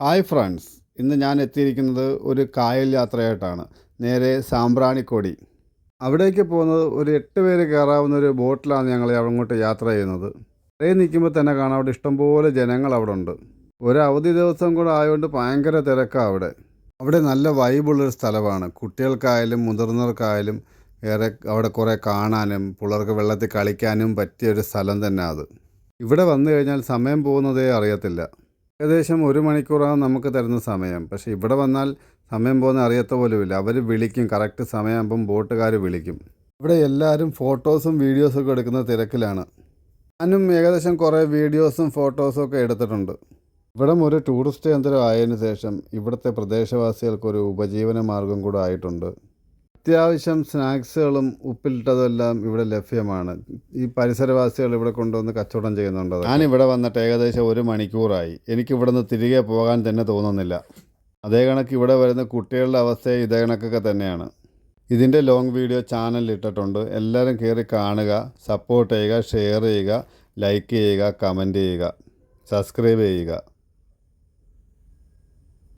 Hi friends, ഇന്ന് ഞാൻ എത്തിയിരിക്കുന്നത് ഒരു കായൽ യാത്രയായിട്ടാണ്. നേരെ സാമ്പ്രാണിക്കൊടി. അവിടേക്ക് പോകുന്നത് ഒരു 8 പേര് കയറാവുന്ന ഒരു ബോട്ടിലാണ് ഞങ്ങൾ അങ്ങോട്ട് യാത്ര ചെയ്യുന്നത്. ട്രെയിൻ നിൽക്കുമ്പോൾ തന്നെ കാണാം അവിടെ ഇഷ്ടംപോലെ ജനങ്ങൾ അവിടെ ഉണ്ട്. ഒരു അവധി ദിവസം കൂടെ ആയതുകൊണ്ട് ഭയങ്കര തിരക്കാണ് അവിടെ. അവിടെ നല്ല വൈബുള്ളൊരു സ്ഥലമാണ്. കുട്ടികൾക്കായാലും മുതിർന്നവർക്കായാലും ഏറെ അവിടെ കുറേ കാണാനും പിള്ളേർക്ക് വെള്ളത്തിൽ കളിക്കാനും പറ്റിയൊരു സ്ഥലം തന്നെ അത്. ഇവിടെ വന്നു കഴിഞ്ഞാൽ സമയം പോകുന്നതേ അറിയത്തില്ല. ഏകദേശം 1 മണിക്കൂറാണ് നമുക്ക് തരുന്ന സമയം. പക്ഷേ ഇവിടെ വന്നാൽ സമയം പോകുന്ന അറിയത്ത പോലുമില്ല. അവർ വിളിക്കും, കറക്റ്റ് സമയമാകുമ്പം ബോട്ടുകാർ വിളിക്കും. ഇവിടെ എല്ലാവരും ഫോട്ടോസും വീഡിയോസൊക്കെ എടുക്കുന്ന തിരക്കിലാണ്. ഞാനും ഏകദേശം കുറേ വീഡിയോസും ഫോട്ടോസും ഒക്കെ എടുത്തിട്ടുണ്ട്. ഇവിടം ഒരു ടൂറിസ്റ്റ് കേന്ദ്രം ആയതിനു ശേഷം ഇവിടുത്തെ പ്രദേശവാസികൾക്കൊരു ഉപജീവന മാർഗം കൂടെ ആയിട്ടുണ്ട്. അത്യാവശ്യം സ്നാക്സുകളും ഉപ്പിലിട്ടതും എല്ലാം ഇവിടെ ലഭ്യമാണ്. ഈ പരിസരവാസികൾ ഇവിടെ കൊണ്ടുവന്ന് കച്ചവടം ചെയ്യുന്നുണ്ട്. ഞാനിവിടെ വന്നിട്ട് ഏകദേശം 1 മണിക്കൂറായി. എനിക്കിവിടെ നിന്ന് തിരികെ പോകാൻ തന്നെ തോന്നുന്നില്ല. അതേ കണക്ക് ഇവിടെ വരുന്ന കുട്ടികളുടെ അവസ്ഥ ഇതേ കണക്കൊക്കെ തന്നെയാണ്. ഇതിൻ്റെ ലോങ് വീഡിയോ ചാനലിൽ ഇട്ടിട്ടുണ്ട്. എല്ലാവരും കയറി കാണുക, സപ്പോർട്ട് ചെയ്യുക, ഷെയർ ചെയ്യുക, ലൈക്ക് ചെയ്യുക, കമൻറ്റ് ചെയ്യുക, സബ്സ്ക്രൈബ് ചെയ്യുക.